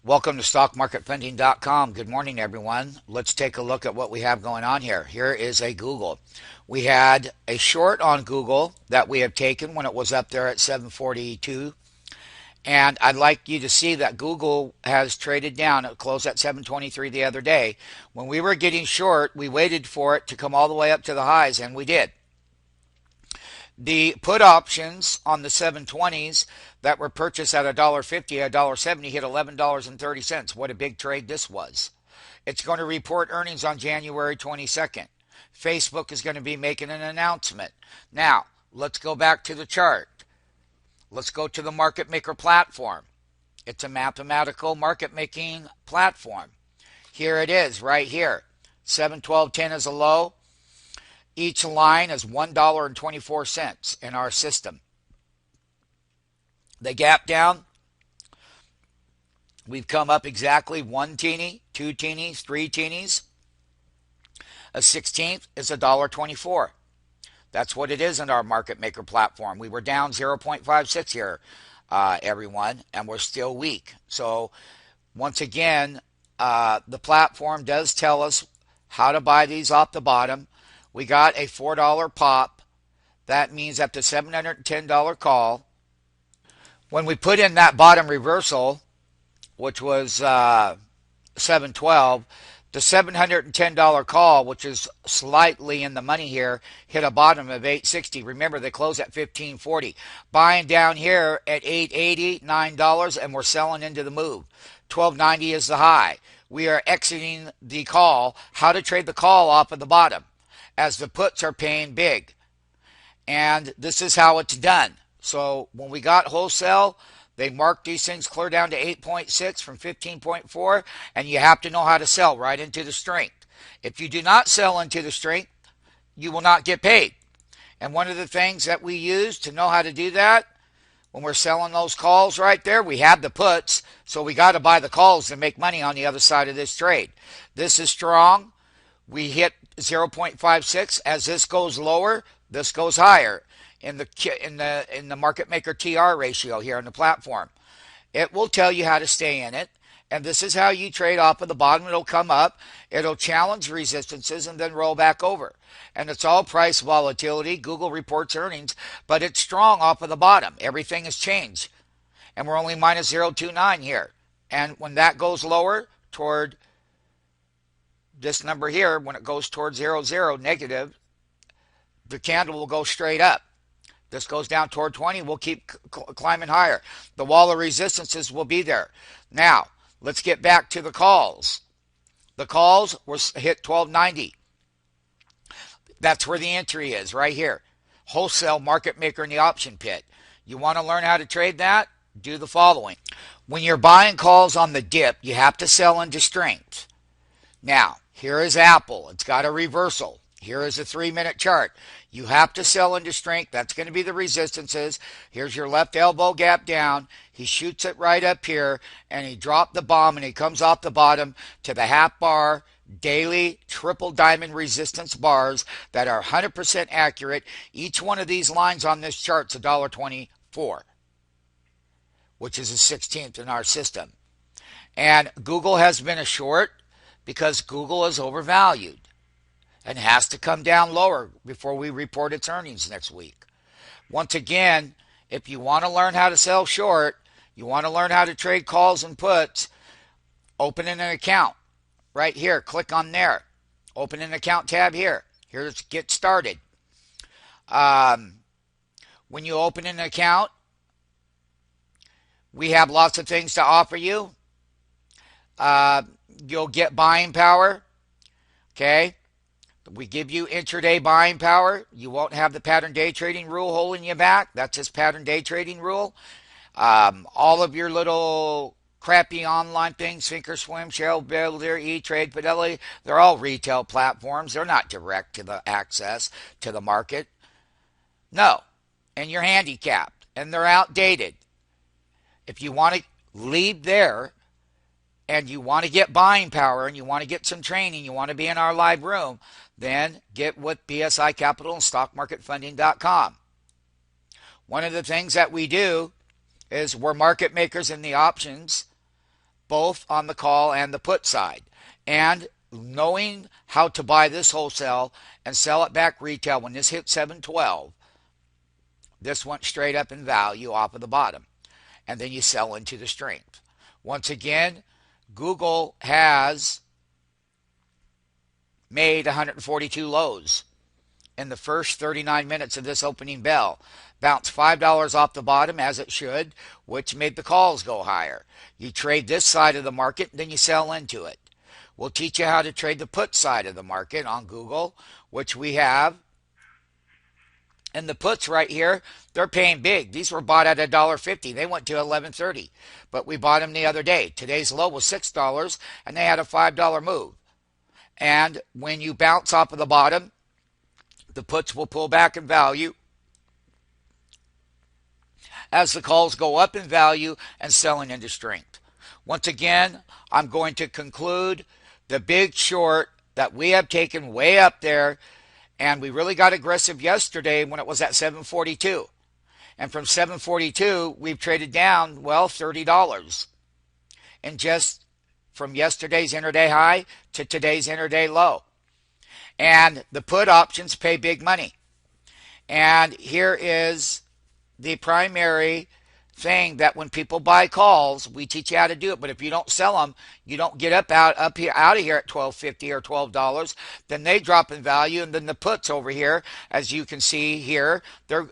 Welcome to StockMarketFunding.com. Good morning, everyone. Let's take a look at what we have going on here. Here is a Google. We had a short on Google that we have taken when it was up there at 742. And I'd like you to see that Google has traded down. It closed at 723 the other day. When we were getting short, we waited for it to come all the way up to the highs, and we did. The put options on the 720s that were purchased at $1.50, $1.70 hit $11.30. What a big trade this was. It's going to report earnings on January 22nd. Facebook is going to be making an announcement. Now, let's go back to the chart. Let's go to the market maker platform. It's a mathematical market making platform. Here it is right here. 712.10 is a low. Each line is $1.24 in our system. The gap down, we've come up exactly one teeny, two teenies, three teenies. A 16th is $1.24. That's what it is in our market maker platform. We were down 0.56 here, everyone, and we're still weak. So once again, the platform does tell us how to buy these off the bottom. We got a $4 pop. That means up to $710 call. When we put in that bottom reversal, which was 712, the $710 call, which is slightly in the money here, hit a bottom of 860. Remember, they closed at 1540. Buying down here at 880, $9, and we're selling into the move. 1290 is the high. We are exiting the call. How to trade the call off of the bottom, as the puts are paying big. And this is how it's done. So when we got wholesale, they marked these things clear down to 8.6 from 15.4, and you have to know how to sell right into the strength. If you do not sell into the strength, you will not get paid. And one of the things that we use to know how to do that, when we're selling those calls right there, we have the puts, so we got to buy the calls to make money on the other side of this trade. This is strong. We hit 0.56. As this goes lower, this goes higher in the market maker TR ratio here on the platform. It will tell you how to stay in it, and this is how you trade off of the bottom. It'll come up, it'll challenge resistances, and then roll back over. And it's all price volatility. Google reports earnings, but it's strong off of the bottom. Everything has changed, and we're only minus 0.29 here. And when that goes lower toward this number here, when it goes towards 0.0 negative, the candle will go straight up. This goes down toward 20, we'll keep climbing higher. The wall of resistances will be there. Now, let's get back to the calls. The calls were hit 1290. That's where the entry is, right here. Wholesale market maker in the option pit. You want to learn how to trade that? Do the following. When you're buying calls on the dip, you have to sell into strength. Now, here is Apple. It's got a reversal. Here is a 3-minute chart. You have to sell into strength. That's going to be the resistances. Here's your left elbow gap down. He shoots it right up here, and he dropped the bomb, and he comes off the bottom to the half bar daily triple diamond resistance bars that are 100% accurate. Each one of these lines on this chart is $1.24, which is a 16th in our system. And Google has been a short because Google is overvalued and has to come down lower before we report its earnings next week. Once again, if you want to learn how to sell short, you want to learn how to trade calls and puts, open an account right here. Click on there. Open an account tab here. Here's get started. When you open an account, we have lots of things to offer you. You'll get buying power. Okay. We give you intraday buying power. You won't have the pattern day trading rule holding you back. That's just pattern day trading rule. All of your little crappy online things, Thinkorswim, Shell Builder, E-Trade, Fidelity, they're all retail platforms. They're not direct to the access to the market. No. And you're handicapped. And they're outdated. If you want to leave there and you want to get buying power and you want to get some training, you want to be in our live room, then get with BSI Capital and StockMarketFunding.com. One of the things that we do is we're market makers in the options, both on the call and the put side. And knowing how to buy this wholesale and sell it back retail when this hit 712, this went straight up in value off of the bottom. And then you sell into the strength. Once again, Google has made 142 lows in the first 39 minutes of this opening bell. Bounced $5 off the bottom as it should, which made the calls go higher. You trade this side of the market, then you sell into it. We'll teach you how to trade the put side of the market on Google, which we have. And the puts right here, they're paying big. These were bought at $1.50. They went to $11.30, but we bought them the other day. Today's low was $6, and they had a $5 move. And when you bounce off of the bottom, the puts will pull back in value as the calls go up in value and selling into strength. Once again, I'm going to conclude the big short that we have taken way up there, and we really got aggressive yesterday when it was at 742. And from 742, we've traded down, well, $30. And just from yesterday's intraday high to today's intraday low. And the put options pay big money. And here is the primary thing that when people buy calls, we teach you how to do it. But if you don't sell them, you don't get out of here at $12.50 or $12. Then they drop in value, and then the puts over here, as you can see here,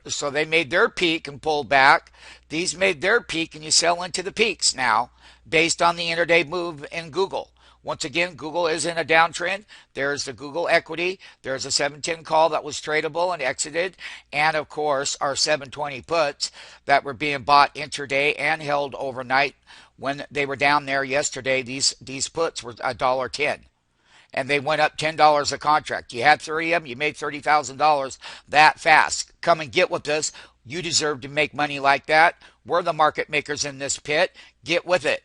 so they made their peak and pulled back. These made their peak, and you sell into the peaks now based on the intraday move in Google. Once again, Google is in a downtrend. There's the Google equity. There's a 710 call that was tradable and exited. And, of course, our 720 puts that were being bought intraday and held overnight when they were down there yesterday. These puts were $1.10. And they went up $10 a contract. You had 30 of them. You made $30,000 that fast. Come and get with us. You deserve to make money like that. We're the market makers in this pit. Get with it.